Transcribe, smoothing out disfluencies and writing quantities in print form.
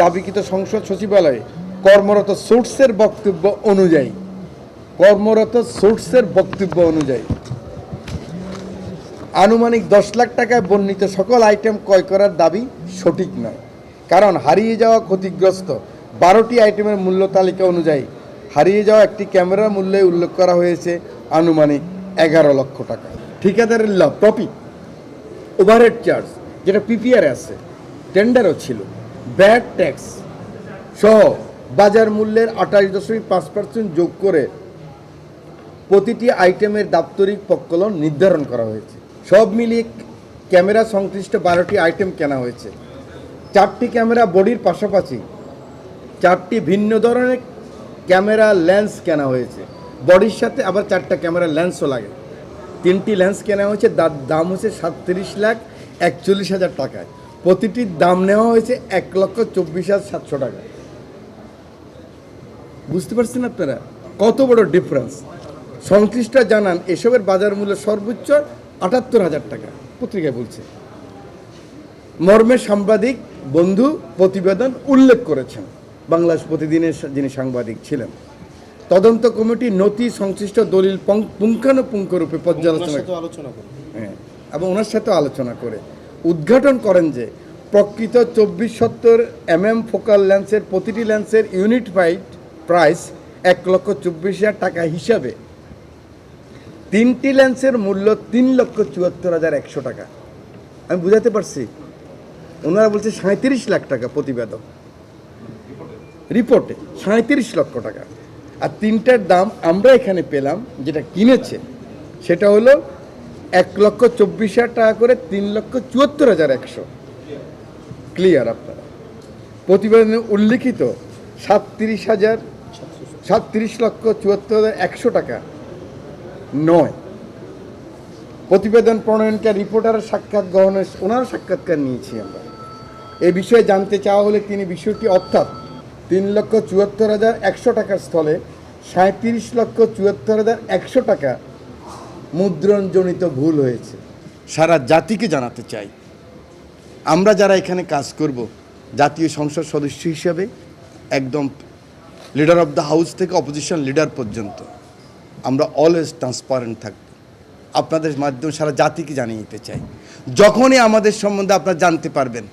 দাবিকৃত সংসদ সচিবালয়ে কর্মরত সোর্সের বক্তব্য অনুযায়ী আনুমানিক 10 লাখ টাকায় বর্ণিত সকল আইটেম ক্রয় করার দাবি সঠিক নয়। কারণ হারিয়ে যাওয়া ক্ষতিগ্রস্ত 12টি আইটেমের মূল্য তালিকা অনুযায়ী হারিয়ে যাওয়া একটি ক্যামেরার মূল্যে উল্লেখ করা হয়েছে আনুমানিক 11 লক্ষ টাকা। ঠিকাদারের লাভ, প্রফিট, ওভারহেড চার্জ যেটা পিপিআর আছে, টেন্ডারও ছিল, ব্যাড ট্যাক্স সহ বাজার মূল্যের 28.5% যোগ করে প্রতিটি আইটেমের দাপ্তরিক পক্কলন নির্ধারণ করা হয়েছে। সব মিলিয়ে ক্যামেরা সংশ্লিষ্ট 12টি আইটেম কেনা হয়েছে। 4টি ক্যামেরা বডির পাশাপাশি 4টি ভিন্ন ধরনের ক্যামেরা লেন্স কেনা হয়েছে। বডির সাথে আবার 4টা ক্যামেরা লেন্সও লাগে। 3টি লেন্স কেনা হয়েছে, দাম হচ্ছে 37,41,000 টাকায়। প্রতিটির দাম নেওয়া হয়েছে 1,24,700 টাকা। বুঝতে পারছেন আপনারা কত বড় ডিফারেন্স? সংশ্লিষ্ট জানান এসবের বাজার মূল্য সর্বোচ্চ 78,000 টাকা, পত্রিকায় বলছে। মর্মে সাংবাদিক বন্ধু প্রতিবেদন উল্লেখ করেছেন বাংলাদেশ প্রতিদিনের যিনি সাংবাদিক ছিলেন। তদন্ত কমিটি নথি সংশ্লিষ্ট দলিল পুঙ্খানুপুঙ্খরূপে পর্যালোচনা এবং ওনার সাথে আলোচনা করে উদ্ঘাটন করেন যে প্রকৃত 2470 mm ফোকাল লেন্সের প্রতিটি লেন্সের ইউনিট প্রাইস 1,24,000 টাকা হিসাবে 3টি লেন্সের মূল্য 3,74,100 টাকা। আমি বুঝাতে পারছি? ওনারা বলছে 37 লাখ টাকা, প্রতিবেদক রিপোর্টে 37 লক্ষ টাকা। আর 3টার দাম আমরা এখানে পেলাম, যেটা কিনেছে সেটা হলো 1,24,000 টাকা করে 3,74,100। ক্লিয়ার আপনারা? প্রতিবেদনে উল্লিখিত 37,74,100 টাকা নয়। প্রতিবেদন প্রণয়নকারী রিপোর্টারের সাক্ষাৎ গ্রহণের ওনার সাক্ষাৎকার নিয়েছি আমরা। এই বিষয়ে জানতে চাওয়া হলে তিনি বিষয়টি অর্থাৎ 3,74,100 টাকার স্থলে 37,74,100 টাকা মুদ্রণজনিত ভুল হয়েছে। সারা জাতিকে জানাতে চাই, আমরা যারা এখানে কাজ করব, জাতীয় সংসদ সদস্য হিসাবে একদম লিডার অফ দ্য হাউস থেকে অপোজিশন লিডার পর্যন্ত আমরা অলওয়েজ ট্রান্সপারেন্ট থাকব। আপনাদের মাধ্যমে সারা জাতিকে জানিয়ে দিতে চাই, যখনই আমাদের সম্বন্ধে আপনারা জানতে পারবেন